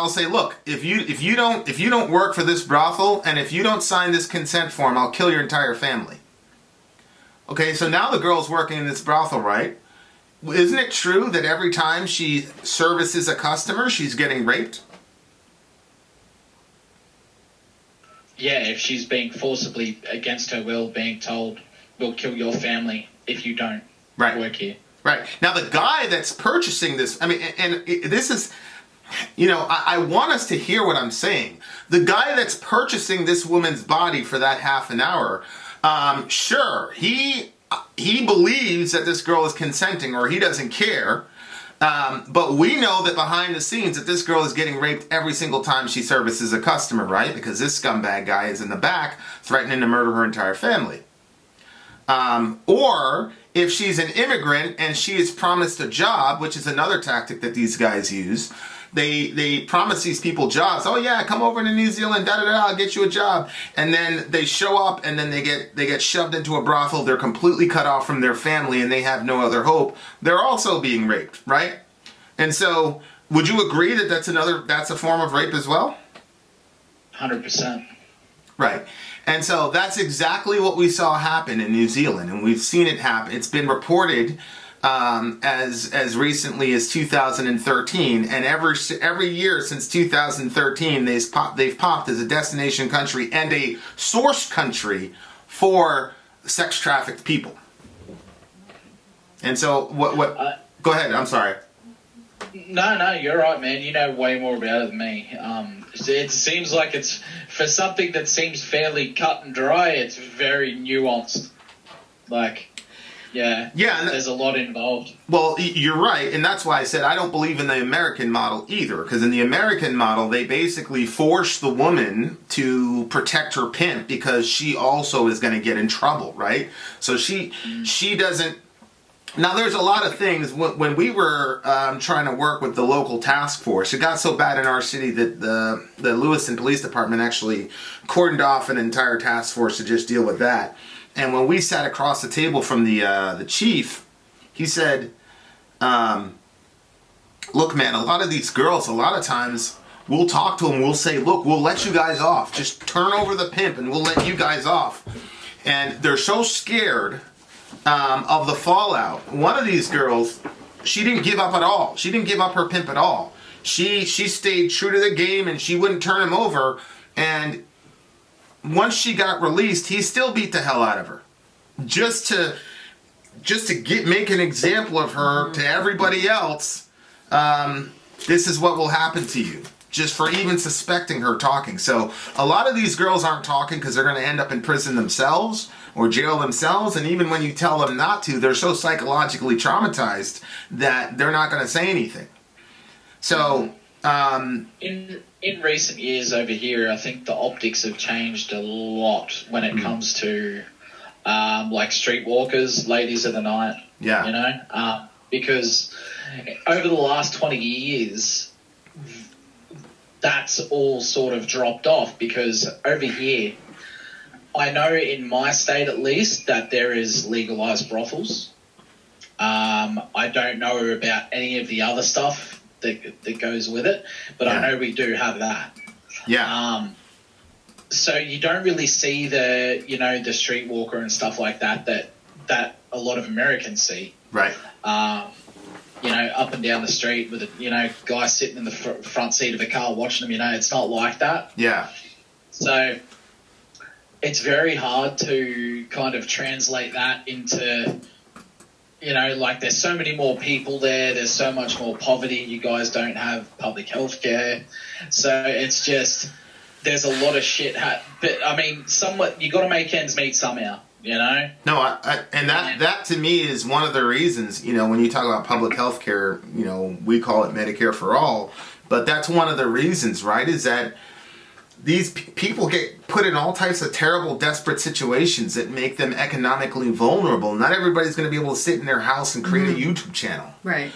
say, look, if you don't work for this brothel and if you don't sign this consent form, I'll kill your entire family. Okay, so now the girl's working in this brothel, right? Isn't it true that every time she services a customer, she's getting raped? Yeah, if she's being forcibly, against her will, being told, we'll kill your family if you don't work here. Right. Now, the guy that's purchasing this, I mean, and this is, I want us to hear what I'm saying. The guy that's purchasing this woman's body for that half an hour, sure, he believes that this girl is consenting, or he doesn't care. But we know that behind the scenes that this girl is getting raped every single time she services a customer, right? Because this scumbag guy is in the back threatening to murder her entire family. Or if she's an immigrant and she is promised a job, which is another tactic that these guys use, they promise these people jobs. Oh yeah, come over to New Zealand, I'll get you a job. And then they show up and then they get shoved into a brothel. They're completely cut off from their family and they have no other hope. They're also being raped, right? And so, would you agree that that's a form of rape as well? 100%. Right. And so that's exactly what we saw happen in New Zealand, and we've seen it happen. It's been reported as recently as 2013, and every year since 2013, they've popped as a destination country and a source country for sex trafficked people. And so what? Go ahead. I'm sorry. No, you're right, man. You know way more about it than me. It seems like it's, for something that seems fairly cut and dry, it's very nuanced. Like, yeah, there's a lot involved. Well, you're right, and that's why I said I don't believe in the American model either, because in the American model, they basically force the woman to protect her pimp because she also is going to get in trouble, right? So she doesn't. Now, there's a lot of things. When we were trying to work with the local task force, it got so bad in our city that the Lewiston Police Department actually cordoned off an entire task force to just deal with that. And when we sat across the table from the chief, he said, look, man, a lot of these girls, a lot of times, we'll talk to them, we'll say, look, we'll let you guys off. Just turn over the pimp and we'll let you guys off. And they're so scared of the fallout. One of these girls, she didn't give up at all. She didn't give up her pimp at all. She stayed true to the game and she wouldn't turn him over. And once she got released, he still beat the hell out of her, just to make an example of her to everybody else. This is what will happen to you, just for even suspecting her talking. So a lot of these girls aren't talking because they're going to end up in prison themselves or jail themselves, and even when you tell them not to, they're so psychologically traumatized that they're not going to say anything. So in recent years over here, I think the optics have changed a lot when it comes to like streetwalkers, ladies of the night. Yeah, you know, because over the last 20 years, that's all sort of dropped off, because over here, I know in my state at least that there is legalized brothels. I don't know about any of the other stuff that goes with it, but I know we do have that. Yeah. So you don't really see the streetwalker and stuff like that a lot of Americans see. Right. Up and down the street with a guy sitting in the front seat of a car watching them. It's not like that. Yeah. So it's very hard to kind of translate that into, like, there's so many more people there. There's so much more poverty. You guys don't have public health care. So it's just, there's a lot of shit. But, I mean, you got to make ends meet somehow. No, and that to me is one of the reasons, when you talk about public health care, we call it Medicare for all, but that's one of the reasons, right, is that these people get put in all types of terrible, desperate situations that make them economically vulnerable. Not everybody's going to be able to sit in their house and create a YouTube channel. Right.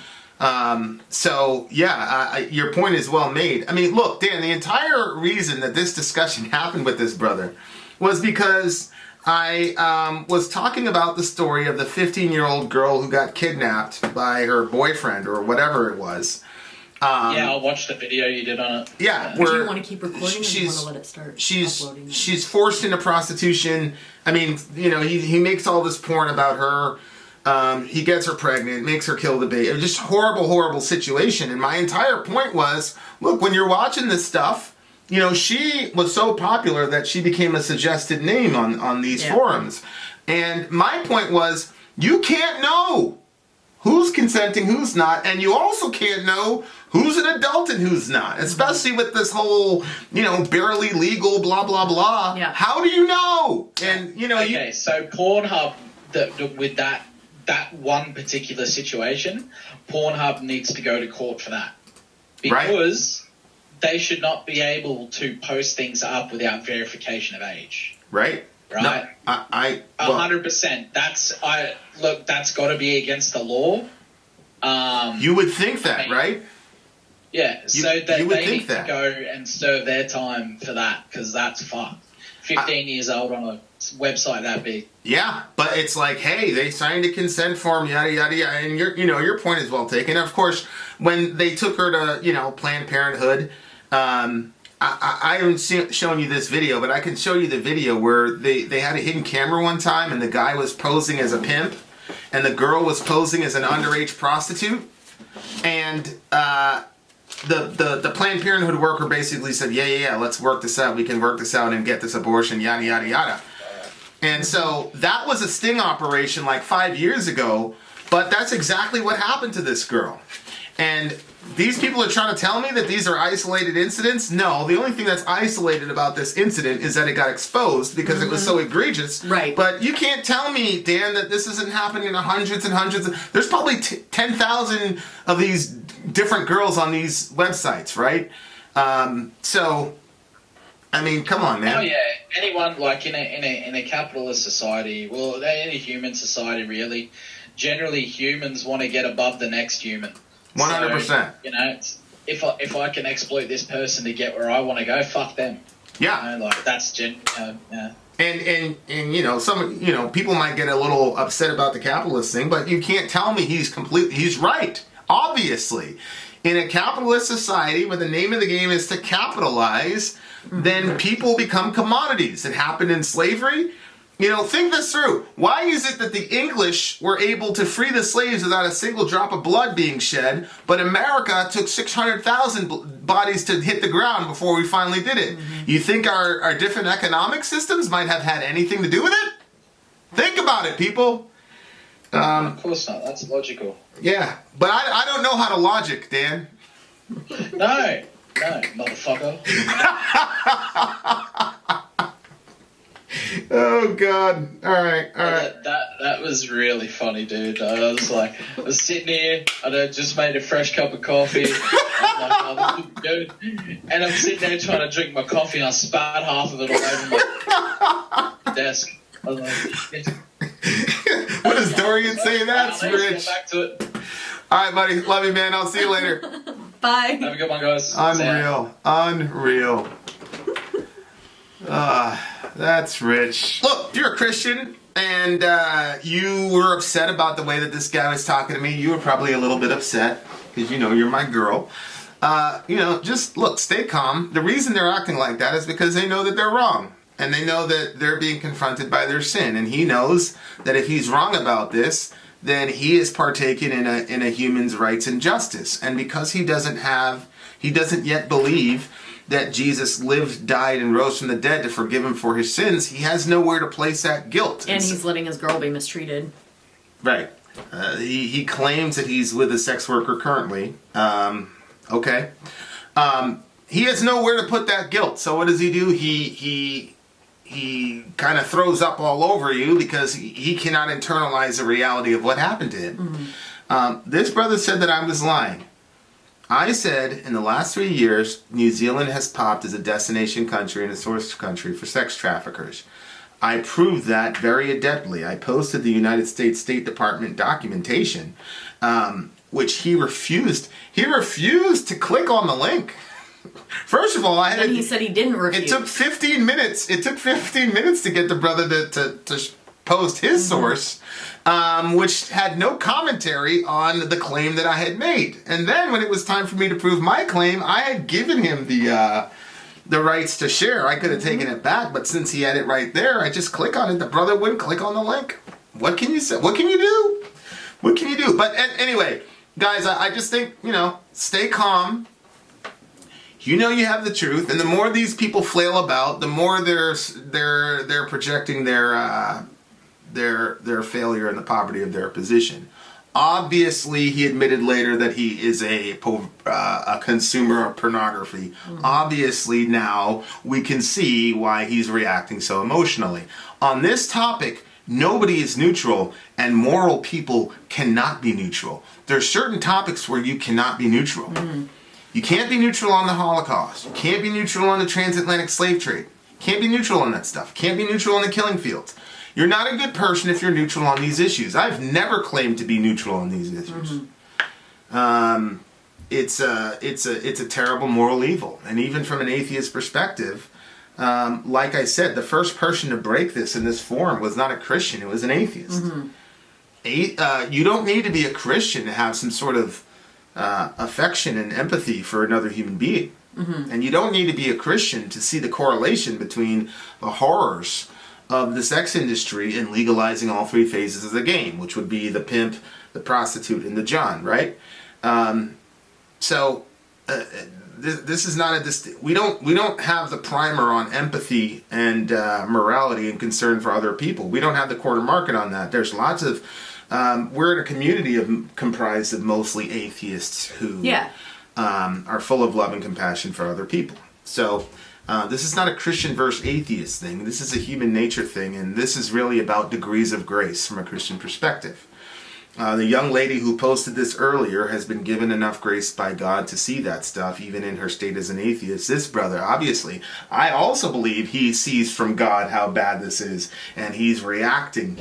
Your point is well made. I mean, look, Dan, the entire reason that this discussion happened with this brother was because I was talking about the story of the 15-year-old girl who got kidnapped by her boyfriend or whatever it was. I watched the video you did on it. Yeah, do you want to keep recording, or do you want to let it start? She's forced into prostitution. I mean, he makes all this porn about her. He gets her pregnant, makes her kill the baby. It was just horrible, horrible situation. And my entire point was, look, when you're watching this stuff, she was so popular that she became a suggested name on these forums. And my point was, you can't know who's consenting, who's not, and you also can't know who's an adult and who's not, especially with this whole, barely legal, blah, blah, blah. Yeah. How do you know? And, so Pornhub, with that one particular situation, Pornhub needs to go to court for that. Because they should not be able to post things up without verification of age. Right. right? No, I 100%. That's got to be against the law. You would think that, I mean, right? Yeah, so you would they think need that. to go and serve their time for that, because that's fucked. 15 years old on a website that big. Yeah, but it's like, hey, they signed a consent form, yada yada yada, and your point is well taken. Of course, when they took her to Planned Parenthood, I haven't shown you this video, but I can show you the video where they had a hidden camera one time, and the guy was posing as a pimp, and the girl was posing as an underage prostitute, and the Planned Parenthood worker basically said, yeah, let's work this out. We can work this out and get this abortion, yada, yada, yada. And so that was a sting operation like 5 years ago, but that's exactly what happened to this girl. And these people are trying to tell me that these are isolated incidents. No, the only thing that's isolated about this incident is that it got exposed because it was so egregious. Right. But you can't tell me, Dan, that this isn't happening to hundreds and hundreds. There's probably 10,000 of these different girls on these websites, right? So, I mean, come on, man. Oh yeah, anyone like in a capitalist society, well, any human society really, generally humans want to get above the next human. 100%. So, if I can exploit this person to get where I want to go, fuck them. Yeah. Like that's yeah. And people might get a little upset about the capitalist thing, but you can't tell me he's right. Obviously, in a capitalist society where the name of the game is to capitalize, then people become commodities. It happened in slavery. Think this through. Why is it that the English were able to free the slaves without a single drop of blood being shed, but America took 600,000 bodies to hit the ground before we finally did it? You think our different economic systems might have had anything to do with it? Think about it, people. Of course not. That's logical. Yeah, but I don't know how to logic, Dan. No, motherfucker. Oh God! All right. That was really funny, dude. I was sitting here, and I just made a fresh cup of coffee. I'm like, oh, this is good. And I'm sitting there trying to drink my coffee, and I spat half of it all over my desk. I was like, what does Dorian say? That's rich. Back to it. All right, buddy. Love you, man. I'll see you later. Bye. Have a good one, guys. Unreal. That's rich. Look, if you're a Christian and you were upset about the way that this guy was talking to me, you were probably a little bit upset because you're my girl. Just look, stay calm. The reason they're acting like that is because they know that they're wrong. And they know that they're being confronted by their sin. And he knows that if he's wrong about this, then he is partaking in a human's rights and justice. And because he doesn't yet believe that Jesus lived, died, and rose from the dead to forgive him for his sins, he has nowhere to place that guilt. And he's letting his girl be mistreated. Right. He claims that he's with a sex worker currently. Okay. He has nowhere to put that guilt. So what does he do? He kind of throws up all over you because he cannot internalize the reality of what happened to him. This brother said that I was lying. I said in the last 3 years, New Zealand has popped as a destination country and a source country for sex traffickers. I proved that very adeptly. I posted the United States State Department documentation, which he refused. He refused to click on the link. First of all, he said he didn't refuse. It took 15 minutes. It took 15 minutes to get the brother to post his source, which had no commentary on the claim that I had made. And then when it was time for me to prove my claim, I had given him the rights to share. I could have taken it back, but since he had it right there, I just click on it. The brother wouldn't click on the link. What can you say? What can you do? What can you do? But anyway, guys, I just think, stay calm. You have the truth, and the more these people flail about, the more they're projecting their failure and the poverty of their position. Obviously, he admitted later that he is a consumer of pornography. Obviously, now we can see why he's reacting so emotionally. On this topic, nobody is neutral, and moral people cannot be neutral. There are certain topics where you cannot be neutral. You can't be neutral on the Holocaust. You can't be neutral on the transatlantic slave trade. Can't be neutral on that stuff. Can't be neutral on the killing fields. You're not a good person if you're neutral on these issues. I've never claimed to be neutral on these issues. It's a terrible moral evil. And even from an atheist perspective, like I said, the first person to break this in this form was not a Christian, it was an atheist. You don't need to be a Christian to have some sort of affection and empathy for another human being. And you don't need to be a Christian to see the correlation between the horrors of the sex industry and legalizing all three phases of the game, which would be the pimp, the prostitute, and the John, right? This is not we don't have the primer on empathy and morality and concern for other people. We don't have the quarter market on that. There's lots of we're in a community comprised of mostly atheists who are full of love and compassion for other people. So this is not a Christian versus atheist thing. This is a human nature thing, and this is really about degrees of grace from a Christian perspective. The young lady who posted this earlier has been given enough grace by God to see that stuff, even in her state as an atheist. This brother, obviously, I also believe he sees from God how bad this is, and he's reacting.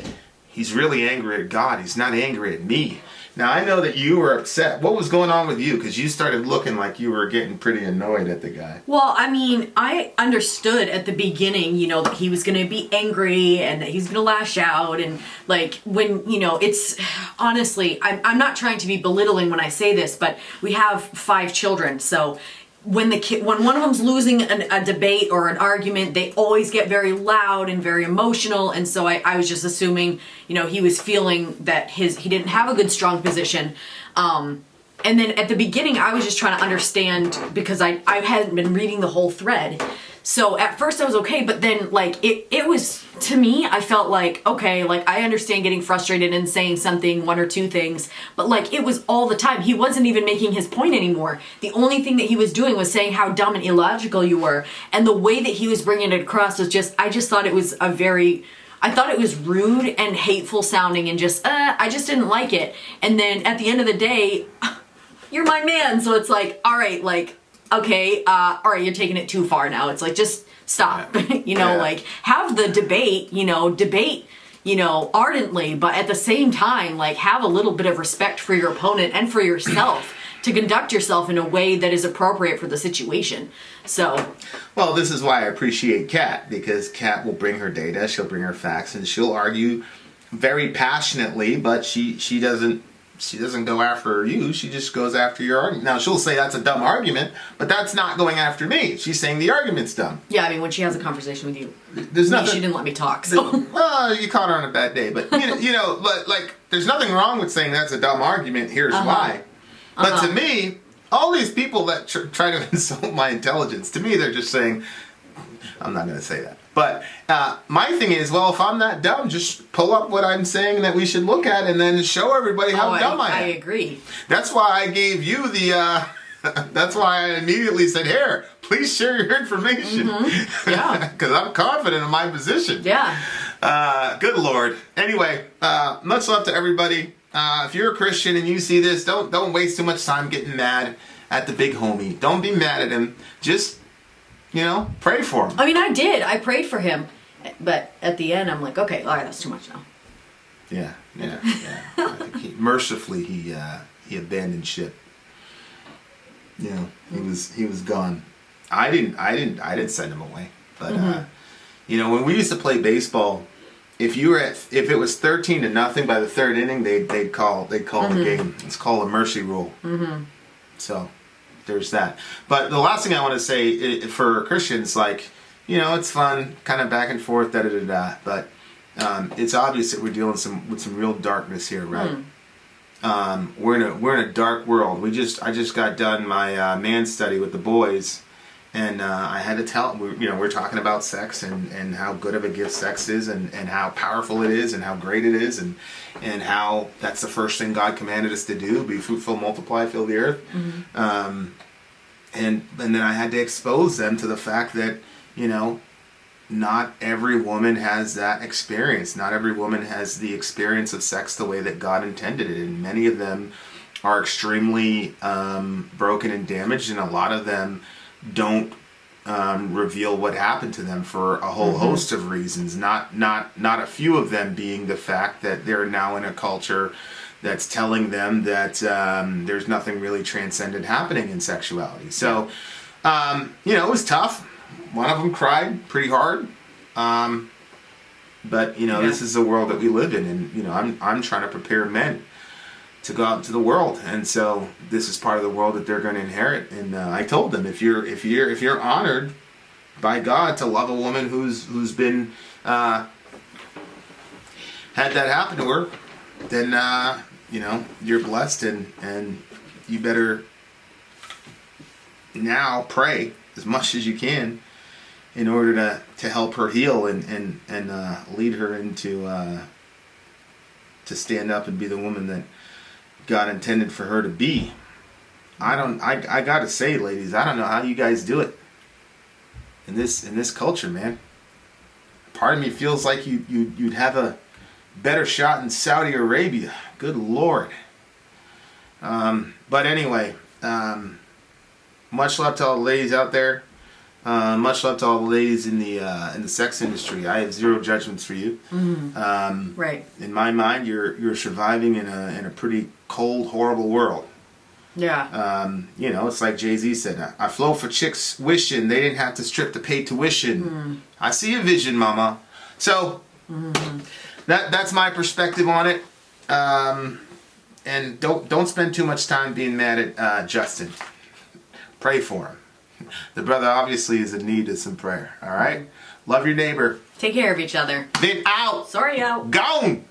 He's really angry at God. He's not angry at me. Now, I know that you were upset. What was going on with you? Because you started looking like you were getting pretty annoyed at the guy. Well, I mean, I understood at the beginning, that he was going to be angry and that he's going to lash out. And, when, it's... Honestly, I'm not trying to be belittling when I say this, but we have 5 children, so... When one of them's losing a debate or an argument, they always get very loud and very emotional. And so I was just assuming, he was feeling that he didn't have a good, strong position. And then at the beginning, I was just trying to understand because I hadn't been reading the whole thread. So at first I was okay, but then it was, to me, I felt like, okay, I understand getting frustrated and saying something, 1 or 2 things, but it was all the time. He wasn't even making his point anymore. The only thing that he was doing was saying how dumb and illogical you were. And the way that he was bringing it across was I just thought it was I thought it was rude and hateful sounding and I just didn't like it. And then at the end of the day, you're my man. So it's all right, okay, all right, you're taking it too far now. It's just stop, have the debate, debate, ardently, but at the same time, have a little bit of respect for your opponent and for yourself to conduct yourself in a way that is appropriate for the situation. So. Well, this is why I appreciate Kat, because Kat will bring her data, she'll bring her facts, and she'll argue very passionately, but she doesn't go after you, she just goes after your argument. Now, she'll say that's a dumb argument, but that's not going after me. She's saying the argument's dumb. Yeah, I mean, when she has a conversation with you, there's nothing, she didn't let me talk, so. Well, you caught her on a bad day, but, there's nothing wrong with saying that's a dumb argument, here's why. But to me, all these people that try to insult my intelligence, to me, they're just saying, I'm not going to say that. But my thing is, well, if I'm that dumb, just pull up what I'm saying that we should look at and then show everybody how dumb I am. I agree. That's why I gave you the, that's why I immediately said, here, please share your information. Yeah. Because I'm confident in my position. Yeah. Good Lord. Anyway, much love to everybody. If you're a Christian and you see this, don't waste too much time getting mad at the big homie. Don't be mad at him. Just... pray for him. I mean, I did. I prayed for him. But at the end, I'm like, okay, all right, that's too much now. Yeah. I think mercifully, he abandoned ship. He was gone. I didn't send him away. But, when we used to play baseball, if it was 13-0 by the 3rd inning, they'd call the game. It's called a mercy rule. So... there's that. But the last thing I want to say for Christians, it's fun, kind of back and forth, but it's obvious that we're dealing with some real darkness here, right? We're in a dark world. I just got done my man study with the boys, and I had to tell we're talking about sex and how good of a gift sex is, and how powerful it is, and how great it is, and how that's the first thing God commanded us to do: be fruitful, multiply, fill the earth. And then I had to expose them to the fact that not every woman has that experience. Not every woman has the experience of sex the way that God intended it, and many of them are extremely broken and damaged, and a lot of them don't reveal what happened to them for a whole host of reasons. Not a few of them being the fact that they're now in a culture that's telling them that there's nothing really transcendent happening in sexuality. So, it was tough. One of them cried pretty hard. But this is the world that we live in, and I'm trying to prepare men to go out into the world, and so this is part of the world that they're going to inherit. And I told them, if you're honored by God to love a woman who's been had that happen to her, then you're blessed, and you better now pray as much as you can in order to help her heal and lead her into to stand up and be the woman that God intended for her to be. I gotta say, ladies, I don't know how you guys do it in this culture, man. Part of me feels like you'd have a better shot in Saudi Arabia. Good Lord. But anyway, much love to all the ladies out there. Much love to all the ladies in the sex industry. I have zero judgments for you. Right. In my mind, you're surviving in a pretty cold, horrible world. Yeah. It's like Jay-Z said, I flow for chicks wishing they didn't have to strip to pay tuition. I see a vision, mama. So that's my perspective on it. And don't spend too much time being mad at Justin. Pray for him. The brother obviously is in need of some prayer. All right? Love your neighbor. Take care of each other. Then out. Sorry, out. Gone.